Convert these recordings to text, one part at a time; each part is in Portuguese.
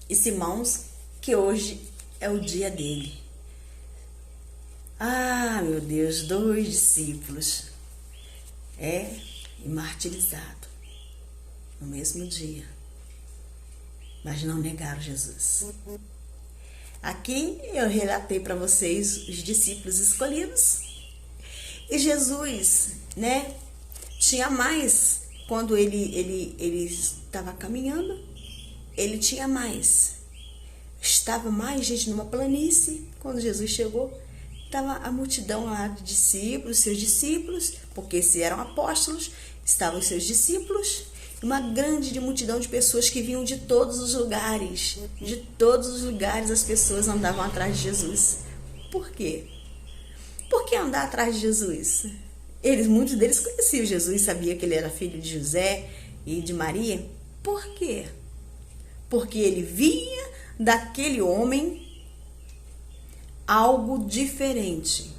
Esse irmãos, que hoje é o dia dele. Ah, meu Deus, 2 discípulos e martirizado no mesmo dia, mas não negaram Jesus. Aqui eu relatei para vocês os discípulos escolhidos e Jesus, tinha mais. Quando ele estava caminhando, ele tinha mais. Estava mais gente numa planície. Quando Jesus chegou, estava a multidão lá de discípulos, seus discípulos, porque se eram apóstolos, estavam os seus discípulos, uma grande multidão de pessoas que vinham de todos os lugares. De todos os lugares as pessoas andavam atrás de Jesus. Por quê? Por que andar atrás de Jesus? Muitos deles conheciam Jesus, sabia que ele era filho de José e de Maria. Por quê? Porque ele via daquele homem algo diferente.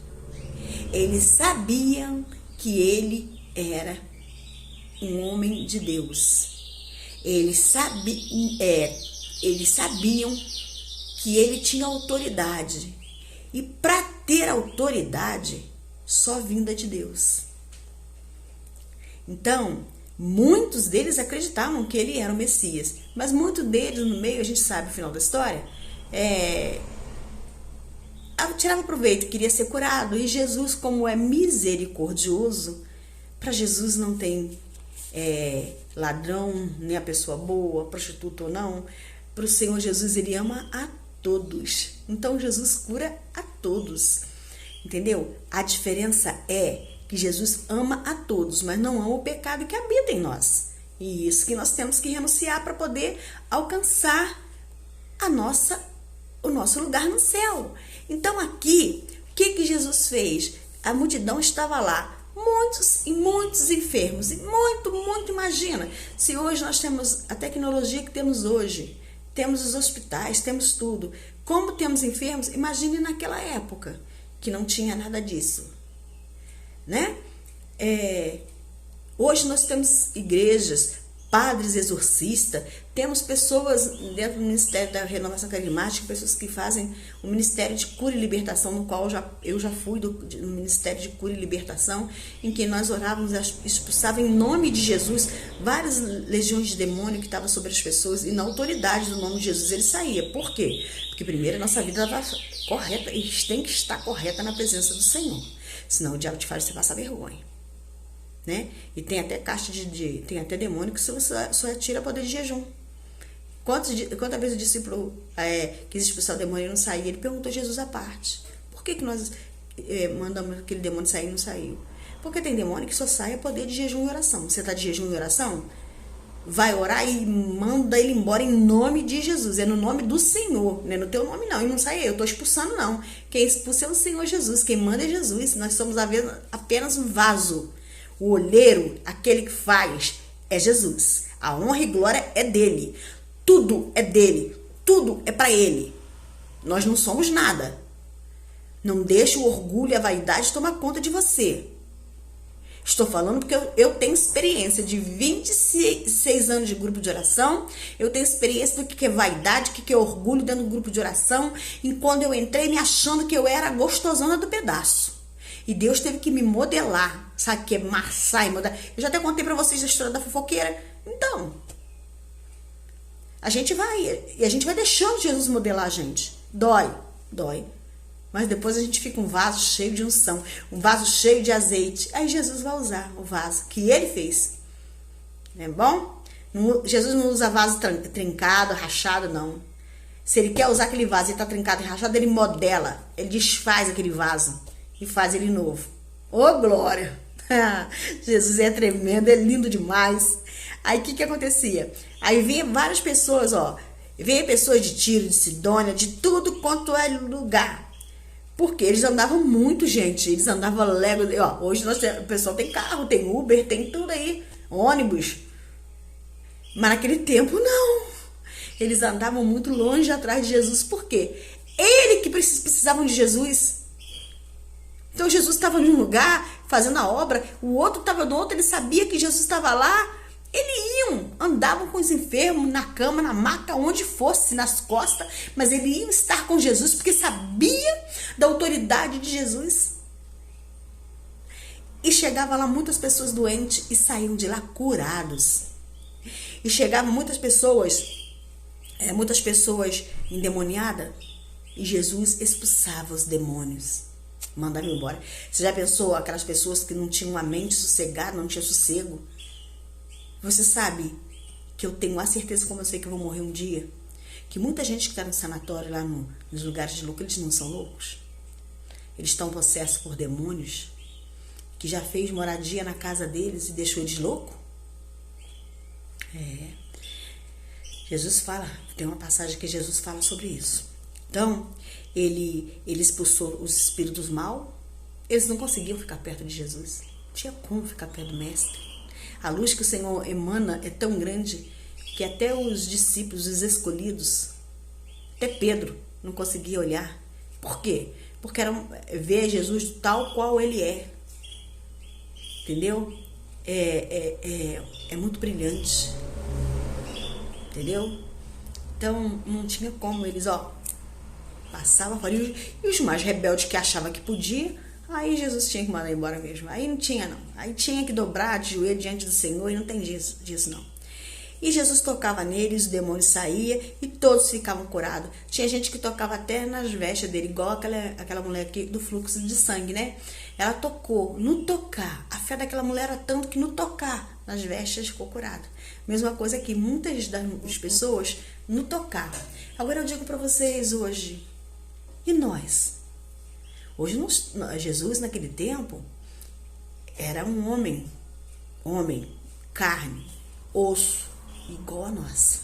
Eles sabiam que ele era um homem de Deus. Eles sabiam que ele tinha autoridade. E para ter autoridade, só vinda de Deus. Então, muitos deles acreditavam que ele era o Messias. Mas muitos deles, no meio, a gente sabe o final da história, tirava proveito, queria ser curado. E Jesus, como é misericordioso, para Jesus não tem ladrão, nem a pessoa boa, prostituta ou não. Para o Senhor Jesus, ele ama a todos. Então, Jesus cura a todos. Entendeu? A diferença é que Jesus ama a todos, mas não ama o pecado que habita em nós. E isso que nós temos que renunciar para poder alcançar o nosso lugar no céu. Então aqui, o que Jesus fez? A multidão estava lá, muitos enfermos, e muito, imagina, se hoje nós temos a tecnologia que temos hoje, temos os hospitais, temos tudo, como temos enfermos, imagine naquela época, que não tinha nada disso, hoje nós temos igrejas, padres exorcistas, temos pessoas dentro do Ministério da Renovação Carismática, pessoas que fazem o Ministério de Cura e Libertação, no qual eu já fui no Ministério de Cura e Libertação, em que nós orávamos, expulsava em nome de Jesus várias legiões de demônio que estavam sobre as pessoas, e na autoridade do nome de Jesus ele saía. Por quê? Porque primeiro a nossa vida estava correta, e tem que estar correta na presença do Senhor, senão o diabo te faz você passar vergonha. E tem até tem até demônio que só tira poder de jejum. Quantas vezes o discípulo quis expulsar o demônio e não saía? Ele perguntou a Jesus à parte: por que nós mandamos aquele demônio sair e não saiu? Porque tem demônio que só sai a poder de jejum e oração. Você está de jejum e oração? Vai orar e manda ele embora em nome de Jesus. É no nome do Senhor, não é no teu nome não. E não sai eu estou expulsando não. Quem expulsa é o Senhor Jesus. Quem manda é Jesus. Nós somos apenas um vaso. O olheiro, aquele que faz, é Jesus. A honra e glória é dele. Tudo é dele. Tudo é para ele. Nós não somos nada. Não deixe o orgulho e a vaidade tomar conta de você. Estou falando porque eu tenho experiência de 26 anos de grupo de oração. Eu tenho experiência do que é vaidade, do que é orgulho dentro do grupo de oração. E quando eu entrei me achando que eu era a gostosona do pedaço. E Deus teve que me modelar, sabe, que é amassar e modelar. Eu já até contei pra vocês a história da fofoqueira. Então, a gente vai deixando Jesus modelar a gente. Dói. Mas depois a gente fica um vaso cheio de unção, um vaso cheio de azeite. Aí Jesus vai usar o vaso que ele fez. Não é bom? Jesus não usa vaso trincado, rachado, não. Se ele quer usar aquele vaso e está trincado e rachado, ele modela, ele desfaz aquele vaso e faz ele novo. Ô, glória! Jesus é tremendo, é lindo demais. Aí o que acontecia? Aí vinha várias pessoas, vinha pessoas de Tiro, de Sidônia, de tudo quanto é lugar. Porque eles andavam muito, gente. Eles andavam lego. Hoje o pessoal tem carro, tem Uber, tem tudo aí, ônibus. Mas naquele tempo, não. Eles andavam muito longe atrás de Jesus. Por quê? Ele que precisavam de Jesus. Então Jesus estava em um lugar fazendo a obra, o outro estava no outro, ele sabia que Jesus estava lá, Andavam com os enfermos na cama, na maca, onde fosse, nas costas, mas eles iam estar com Jesus porque sabia da autoridade de Jesus. E chegava lá muitas pessoas doentes e saíam de lá curados. E chegavam muitas pessoas endemoniadas, e Jesus expulsava os demônios, mandava embora. Você já pensou aquelas pessoas que não tinham a mente sossegada, não tinham sossego? Você sabe que eu tenho a certeza, como eu sei que eu vou morrer um dia, que muita gente que está no sanatório, lá nos lugares de louco, eles não são loucos. Eles estão possessos por demônios, que já fez moradia na casa deles e deixou eles loucos. Jesus fala, tem uma passagem que Jesus fala sobre isso. Então, ele expulsou os espíritos maus, eles não conseguiam ficar perto de Jesus. Não tinha como ficar perto do mestre. A luz que o Senhor emana é tão grande que até os discípulos, os escolhidos, até Pedro não conseguia olhar. Por quê? Porque era ver Jesus tal qual ele é. Entendeu? É muito brilhante. Entendeu? Então, não tinha como eles, passavam fora. E os mais rebeldes que achavam que podia, aí Jesus tinha que mandar embora mesmo. Aí não tinha, não. Aí tinha que dobrar de joelho diante do Senhor e não tem disso não. E Jesus tocava neles, o demônio saía e todos ficavam curados. Tinha gente que tocava até nas vestes dele, igual aquela mulher aqui do fluxo de sangue, né? Ela tocou, no tocar. A fé daquela mulher era tanto que no tocar nas vestes ficou curada. Mesma coisa que muitas das pessoas no tocar. Agora eu digo para vocês hoje, e nós? Hoje Jesus naquele tempo era um homem, carne, osso, igual a nós.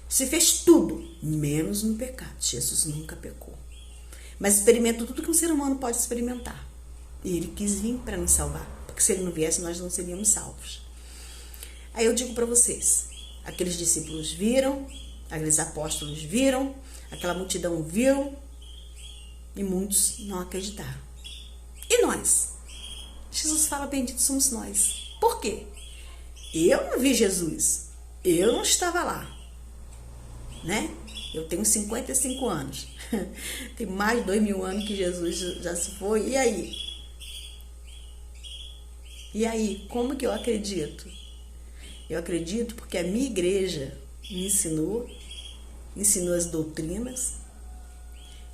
Se fez tudo, menos no pecado. Jesus nunca pecou. Mas experimentou tudo que um ser humano pode experimentar. E ele quis vir para nos salvar. Porque se ele não viesse, nós não seríamos salvos. Aí eu digo para vocês, aqueles discípulos viram, aqueles apóstolos viram, aquela multidão viu, e muitos não acreditaram. E nós? Jesus fala, bendito somos nós. Por quê? Eu não vi Jesus. Eu não estava lá. Né? Eu tenho 55 anos. Tem mais de 2000 anos que Jesus já se foi. E aí? E aí? Como que eu acredito? Eu acredito porque a minha igreja me ensinou as doutrinas,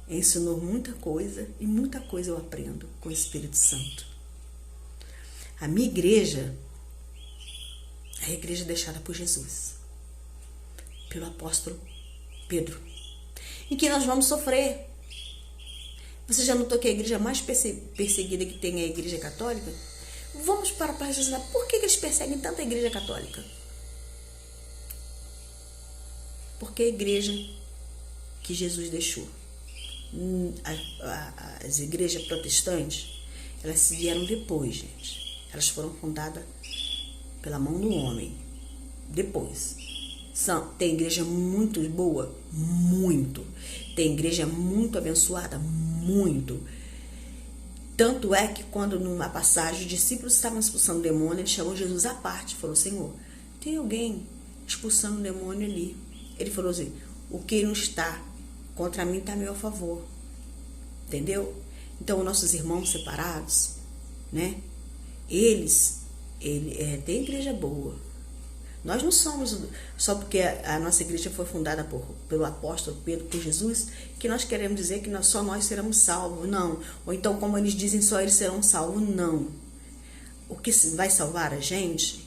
ensinou muita coisa, e muita coisa eu aprendo com o Espírito Santo. A minha igreja é a igreja deixada por Jesus, pelo apóstolo Pedro, em que nós vamos sofrer. Você já notou que a igreja mais perseguida que tem é a igreja católica? Vamos para raciocinar. Por que eles perseguem tanto a igreja católica? Porque a igreja que Jesus deixou. As igrejas protestantes, elas vieram depois, gente. Elas foram fundadas pela mão do homem. Depois. Tem igreja muito boa? Muito. Tem igreja muito abençoada? Muito. Tanto é que quando numa passagem os discípulos estavam expulsando o demônio, ele chamou Jesus à parte e falou, Senhor, tem alguém expulsando o demônio ali? Ele falou assim, o que não está contra mim está a meu favor. Entendeu? Então, nossos irmãos separados, né? Tem igreja boa. Nós não somos, só porque a nossa igreja foi fundada pelo apóstolo Pedro, por Jesus, que nós queremos dizer que só nós seremos salvos. Não. Ou então, como eles dizem, só eles serão salvos. Não. O que vai salvar a gente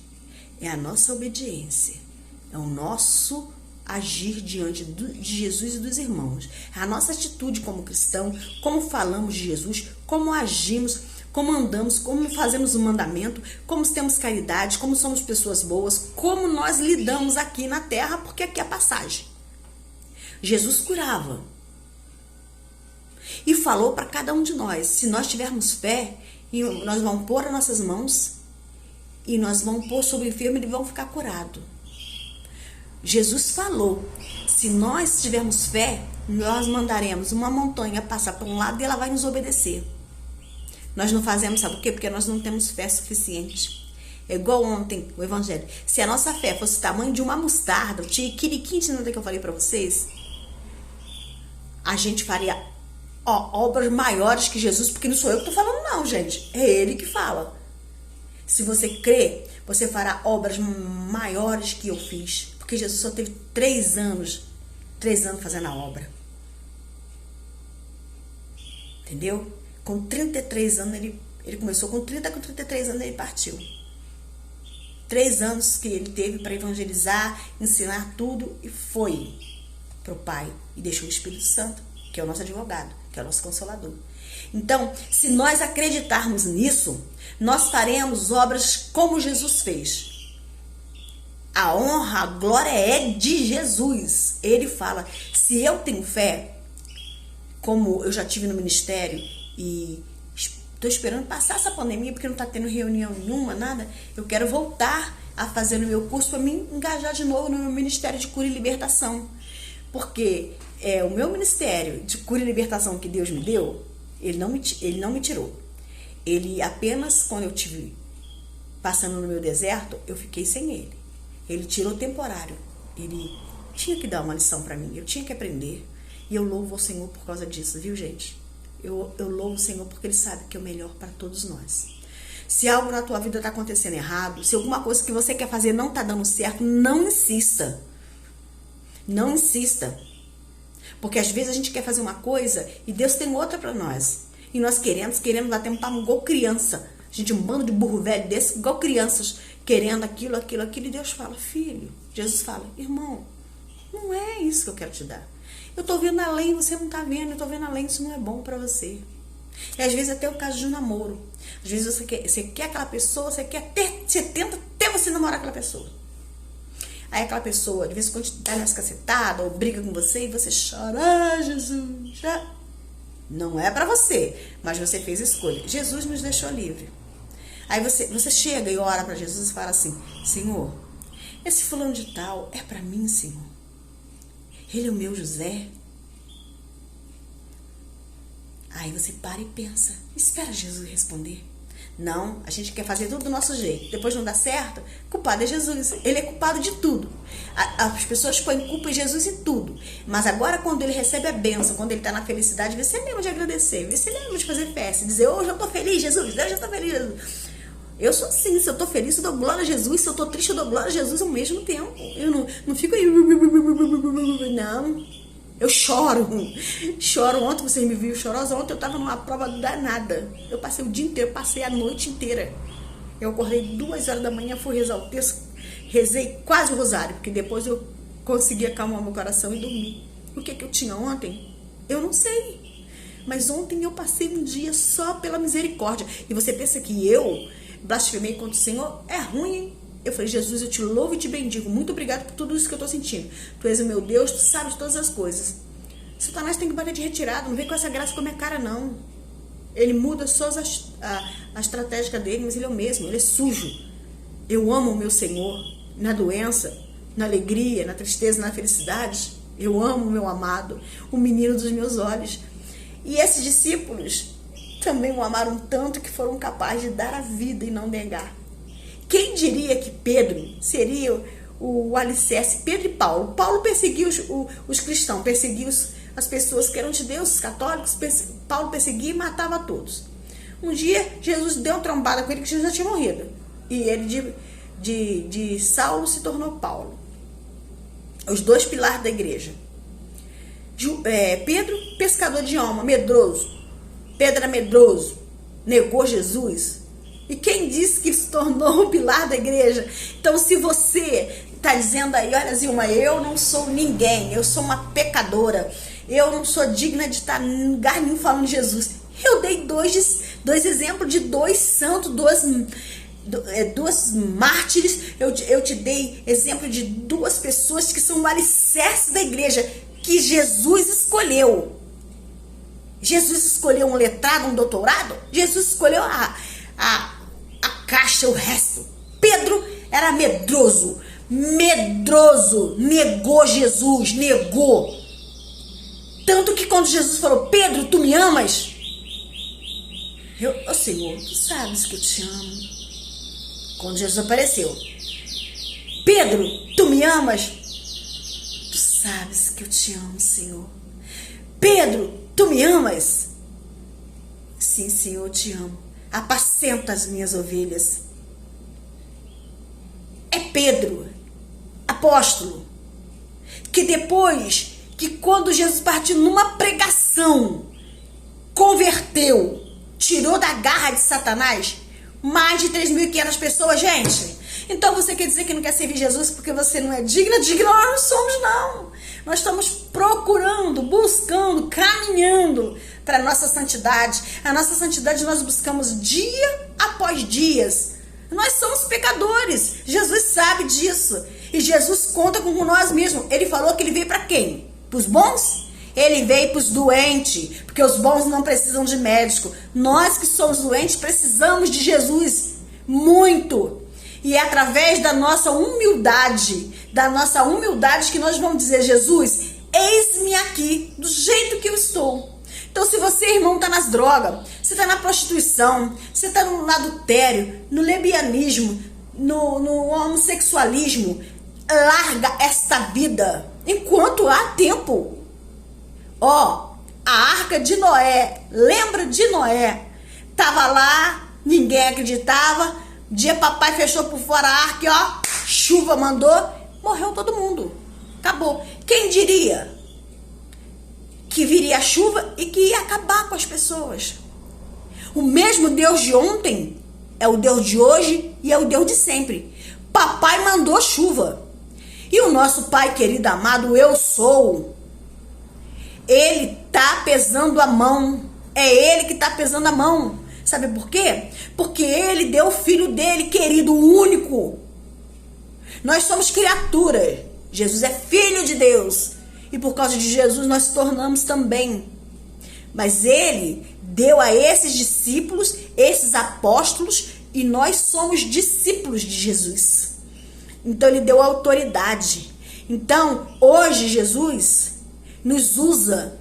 é a nossa obediência. É o nosso agir diante de Jesus e dos irmãos. É a nossa atitude como cristão, como falamos de Jesus, como agimos, como andamos, como fazemos o mandamento, como temos caridade, como somos pessoas boas, como nós lidamos aqui na terra, porque aqui é a passagem. Jesus curava e falou para cada um de nós, se nós tivermos fé, e nós vamos pôr as nossas mãos e nós vamos pôr sobre o enfermo e eles vão ficar curados. Jesus falou, se nós tivermos fé, nós mandaremos uma montanha passar para um lado e ela vai nos obedecer. Nós não fazemos, sabe por quê? Porque nós não temos fé suficiente. É igual ontem o evangelho. Se a nossa fé fosse o tamanho de uma mostarda, o tiquiriquim de nada que eu falei para vocês, a gente faria obras maiores que Jesus, porque não sou eu que tô falando não, gente. É ele que fala. Se você crê, você fará obras maiores que eu fiz. Porque Jesus só teve 3 anos fazendo a obra. Entendeu? Com 33 anos, ele começou com 33 anos ele partiu. 3 anos que ele teve para evangelizar, ensinar tudo e foi para o Pai. E deixou o Espírito Santo, que é o nosso advogado, que é o nosso consolador. Então, se nós acreditarmos nisso, nós faremos obras como Jesus fez. A honra, a glória é de Jesus. Ele fala, se eu tenho fé, como eu já tive no ministério e estou esperando passar essa pandemia, porque não está tendo reunião nenhuma, nada, eu quero voltar a fazer no meu curso para me engajar de novo no meu ministério de cura e libertação. Porque o meu ministério de cura e libertação que Deus me deu, ele não me tirou. Ele apenas, quando eu estive passando no meu deserto, eu fiquei sem ele. Ele tirou temporário. Ele tinha que dar uma lição para mim, eu tinha que aprender. E eu louvo ao Senhor por causa disso, viu, gente? Eu louvo o Senhor porque Ele sabe que é o melhor para todos nós. Se algo na tua vida está acontecendo errado, se alguma coisa que você quer fazer não está dando certo, não insista. Não insista. Porque às vezes a gente quer fazer uma coisa e Deus tem outra para nós. E nós queremos dar tempo para igual criança. A gente, um bando de burro velho desse, igual crianças, querendo aquilo. E Deus fala, filho, Jesus fala, irmão, não é isso que eu quero te dar. Eu tô vendo além, você não tá vendo, eu tô vendo além, isso não é bom pra você. E às vezes até o caso de um namoro. Às vezes você quer aquela pessoa, você tenta até você namorar aquela pessoa. Aí aquela pessoa, de vez em quando te dá umas cacetadas ou briga com você e você chora, Jesus, já. Não é pra você, mas você fez a escolha. Jesus nos deixou livre. Aí você chega e ora pra Jesus e fala assim, Senhor, esse fulano de tal é pra mim, Senhor. Ele é o meu José. Aí você para e pensa, espera Jesus responder. Não, a gente quer fazer tudo do nosso jeito. Depois não dá certo, culpado é Jesus. Ele é culpado de tudo. As pessoas põem culpa em Jesus em tudo. Mas agora quando ele recebe a bênção, quando ele está na felicidade, vê se ele lembra de agradecer, vê se ele lembra de fazer festa, dizer, hoje eu estou feliz, Jesus, hoje eu estou feliz, Jesus. Eu sou assim, se eu tô feliz, eu dou glória a Jesus, se eu tô triste, eu dou glória a Jesus ao mesmo tempo. Eu não fico aí, não. Eu choro. Ontem vocês me viram chorosa, ontem eu tava numa prova danada. Eu passei o dia inteiro, passei a noite inteira. Eu acordei 2 horas da manhã, fui rezar o texto, rezei quase o rosário, porque depois eu consegui acalmar meu coração e dormir. O que eu tinha ontem? Eu não sei. Mas ontem eu passei um dia só pela misericórdia. E você pensa que eu blasfemei contra o Senhor? É ruim, hein? Eu falei, Jesus, eu te louvo e te bendigo. Muito obrigado por tudo isso que eu tô sentindo. Tu és o meu Deus, tu sabes todas as coisas. Satanás tem que bater de retirada. Não vem com essa graça com a minha cara, não. Ele muda só a estratégia dele, mas ele é o mesmo. Ele é sujo. Eu amo o meu Senhor. Na doença, na alegria, na tristeza, na felicidade. Eu amo o meu amado, o menino dos meus olhos. E esses discípulos também o amaram tanto que foram capazes de dar a vida e não negar. Quem diria que Pedro seria o alicerce? Pedro e Paulo. Paulo perseguia os cristãos, perseguia as pessoas que eram de Deus, os católicos. Paulo perseguia e matava todos. Um dia, Jesus deu uma trombada com ele, que Jesus já tinha morrido. E ele de Saulo se tornou Paulo. Os 2 pilares da igreja. Pedro, pescador de alma, medroso. Pedro era medroso, negou Jesus. E quem disse que se tornou um pilar da igreja? Então, se você está dizendo aí, olha, Zilma, eu não sou ninguém, eu sou uma pecadora, eu não sou digna de estar em lugar nenhum falando de Jesus. Eu dei dois exemplos de 2 santos, duas mártires. Eu te dei exemplo de 2 pessoas que são o alicerce da igreja, que Jesus escolheu. Jesus escolheu um letrado, um doutorado? Jesus escolheu a caixa, o resto. Pedro era medroso, negou Jesus, negou. Tanto que quando Jesus falou, Pedro, tu me amas? Senhor, tu sabes que eu te amo. quando Jesus apareceu: Pedro, tu me amas? Tu sabes que eu te amo, Senhor. Pedro, tu me amas? Sim, Senhor, eu te amo. Apacenta as minhas ovelhas. É Pedro, apóstolo, que depois, que quando Jesus partiu numa pregação, converteu, tirou da garra de Satanás mais de 3.500 pessoas, gente. Então você quer dizer que não quer servir Jesus porque você não é digna? Digna nós não somos, não. Nós estamos procurando, buscando, caminhando para a nossa santidade. A nossa santidade nós buscamos dia após dias. Nós somos pecadores. Jesus sabe disso. E Jesus conta com nós mesmos. Ele falou que ele veio para quem? Para os bons? Ele veio para os doentes, porque os bons não precisam de médico. Nós que somos doentes precisamos de Jesus muito. E é através da nossa humildade, que nós vamos dizer: Jesus, eis-me aqui, do jeito que eu estou. Então, se você, irmão, está nas drogas, você está na prostituição, você está no adultério, no lesbianismo, no homossexualismo, larga esta vida enquanto há tempo. Ó, a arca de Noé, lembra de Noé? Tava lá, ninguém acreditava. Dia papai fechou por fora a arca, ó, chuva mandou, morreu todo mundo. Acabou. Quem diria que viria a chuva e que ia acabar com as pessoas? O mesmo Deus de ontem é o Deus de hoje e é o Deus de sempre. Papai mandou chuva. E o nosso Pai querido, amado, eu sou, ele tá pesando a mão. É ele que tá pesando a mão. Sabe por quê? Porque ele deu o filho dele, querido, único. Nós somos criaturas. Jesus é filho de Deus. E por causa de Jesus nós nos tornamos também. Mas ele deu a esses discípulos, esses apóstolos, e nós somos discípulos de Jesus. Então ele deu autoridade. Então hoje Jesus nos usa.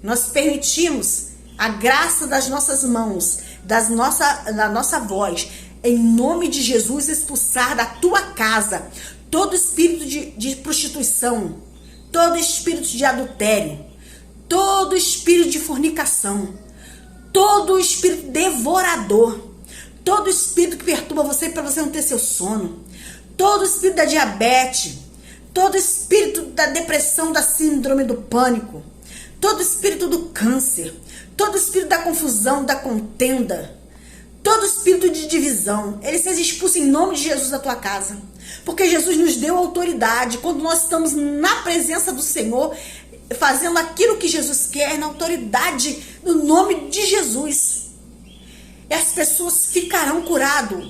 Nós permitimos a graça das nossas mãos, da nossa voz, em nome de Jesus, expulsar da tua casa todo espírito de prostituição, todo espírito de adultério, todo espírito de fornicação, todo espírito devorador, todo espírito que perturba você para você não ter seu sono, todo espírito da diabetes, todo espírito da depressão, da síndrome do pânico, todo espírito do câncer, todo espírito da confusão, da contenda, todo espírito de divisão, ele seja expulso em nome de Jesus da tua casa. Porque Jesus nos deu autoridade. Quando nós estamos na presença do Senhor, fazendo aquilo que Jesus quer, na autoridade do nome de Jesus, e as pessoas ficarão curadas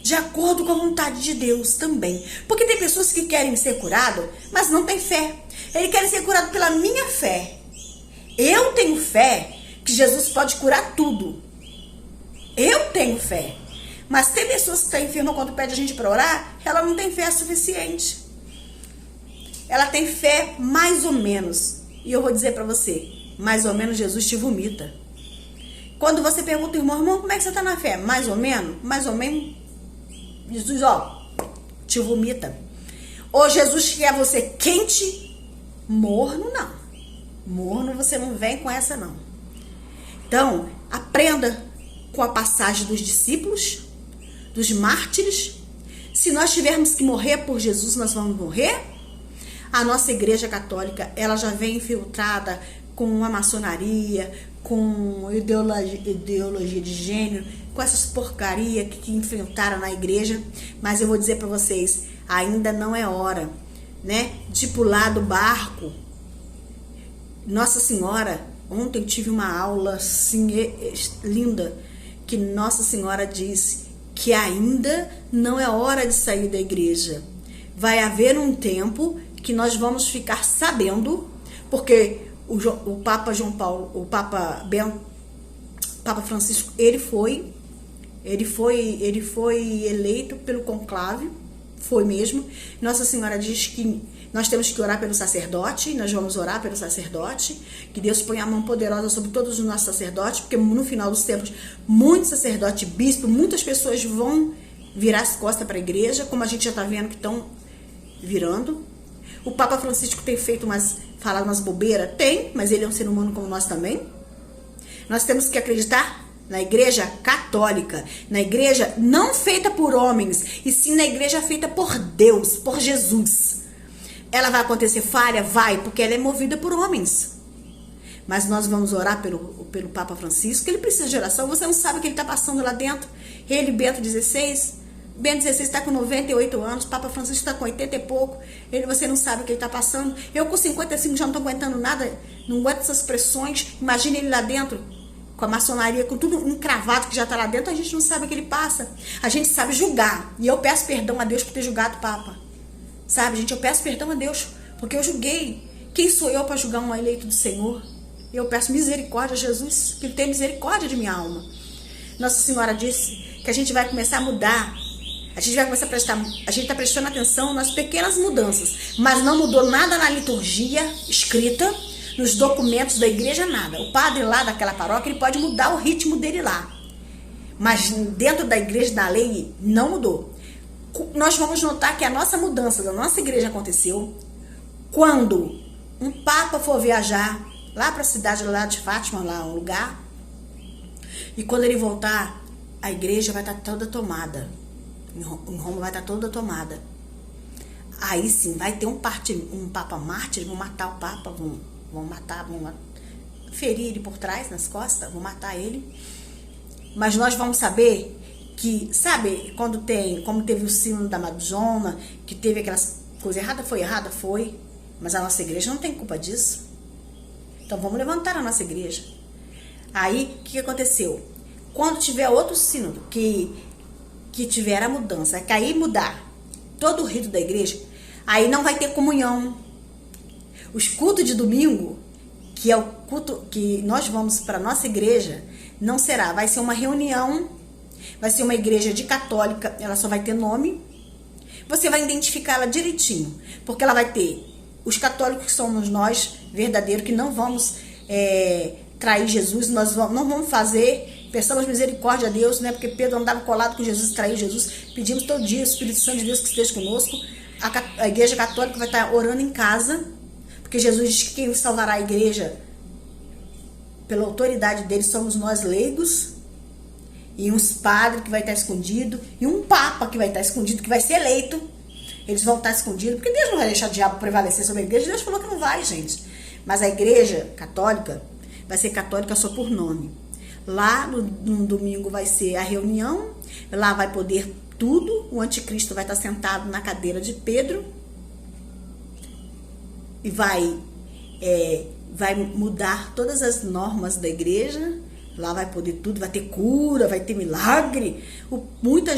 de acordo com a vontade de Deus também. Porque tem pessoas que querem ser curadas, mas não têm fé. Ele quer ser curado pela minha fé. Eu tenho fé que Jesus pode curar tudo. Eu tenho fé. Mas tem pessoas que estão enfermas, quando pede a gente para orar, ela não tem fé suficiente. Ela tem fé mais ou menos. E eu vou dizer para você, mais ou menos Jesus te vomita. Quando você pergunta, irmão, como é que você está na fé? Mais ou menos? Mais ou menos. Jesus, ó, te vomita. Ou Jesus quer você quente, morno, não. Morno você não vem com essa, não. Então, aprenda com a passagem dos discípulos, dos mártires. Se nós tivermos que morrer por Jesus, nós vamos morrer. A nossa igreja católica, ela já vem infiltrada com a maçonaria, com ideologia de gênero, com essas porcarias que enfrentaram na igreja. Mas eu vou dizer para vocês, ainda não é hora, né, de pular do barco. Nossa Senhora, ontem eu tive uma aula assim, linda, que Nossa Senhora disse que ainda não é hora de sair da igreja. Vai haver um tempo que nós vamos ficar sabendo, porque o Papa João Paulo, o Papa Francisco, ele foi eleito pelo conclave, foi mesmo. Nossa Senhora diz que nós temos que orar pelo sacerdote, nós vamos orar pelo sacerdote, que Deus ponha a mão poderosa sobre todos os nossos sacerdotes, porque no final dos tempos, muitos sacerdotes, bispos, muitas pessoas vão virar as costas para a igreja, como a gente já está vendo que estão virando. O Papa Francisco tem falado umas bobeiras? Tem, mas ele é um ser humano como nós também. Nós temos que acreditar na igreja católica, na igreja não feita por homens, e sim na igreja feita por Deus, por Jesus. Ela vai acontecer falha? Vai, porque ela é movida por homens. Mas nós vamos orar pelo Papa Francisco, ele precisa de oração. Você não sabe o que ele está passando lá dentro. Ele, Bento XVI está com 98 anos, Papa Francisco está com 80 e pouco. Você não sabe o que ele está passando. Eu com 55 já não estou aguentando nada, não aguento essas pressões. Imagina ele lá dentro, com a maçonaria, com tudo encravado que já está lá dentro. A gente não sabe o que ele passa. A gente sabe julgar. E eu peço perdão a Deus por ter julgado o Papa. Sabe, gente, eu peço perdão a Deus, porque eu julguei. Quem sou eu para julgar um eleito do Senhor? Eu peço misericórdia a Jesus, que ele tenha misericórdia de minha alma. Nossa Senhora disse que a gente vai começar a mudar. A gente vai começar a prestar, a gente está prestando atenção nas pequenas mudanças, mas não mudou nada na liturgia escrita, nos documentos da igreja, nada. O padre lá daquela paróquia, ele pode mudar o ritmo dele lá, mas dentro da igreja, da lei, não mudou. Nós vamos notar que a nossa mudança da nossa igreja aconteceu quando um papa for viajar lá para a cidade lá de Fátima, lá um lugar, e quando ele voltar, a igreja vai estar toda tomada. Em Roma vai estar toda tomada. Aí sim, vai ter um papa mártir, vão matar o papa, vão ferir ele por trás, nas costas, vão matar ele. Mas nós vamos saber que, sabe, como teve o sino da Madonna, que teve aquelas coisas erradas, foi, mas a nossa igreja não tem culpa disso. Então vamos levantar a nossa igreja. Aí, o que aconteceu? Quando tiver outro sínodo que tiver a mudança, que aí mudar todo o rito da igreja, aí não vai ter comunhão. Os cultos de domingo, que é o culto que nós vamos para a nossa igreja, não será, vai ser uma reunião, vai ser uma igreja de católica, ela só vai ter nome, você vai identificá-la direitinho, porque ela vai ter os católicos que somos nós, verdadeiros, que não vamos trair Jesus, nós não vamos fazer, peçamos misericórdia a Deus, né? Porque Pedro andava colado com Jesus, traiu Jesus, pedimos todo dia o Espírito Santo de Deus que esteja conosco. A igreja católica vai estar orando em casa, porque Jesus diz que quem salvará a igreja, pela autoridade dele, somos nós leigos, e uns padres que vai estar escondido, e um papa que vai estar escondido, que vai ser eleito. Eles vão estar escondidos, porque Deus não vai deixar o diabo prevalecer sobre a igreja. Deus falou que não vai, gente. Mas a igreja católica vai ser católica só por nome. Lá no domingo vai ser a reunião, lá vai poder tudo, o anticristo vai estar sentado na cadeira de Pedro e vai mudar todas as normas da igreja, lá vai poder tudo, vai ter cura, vai ter milagre, muita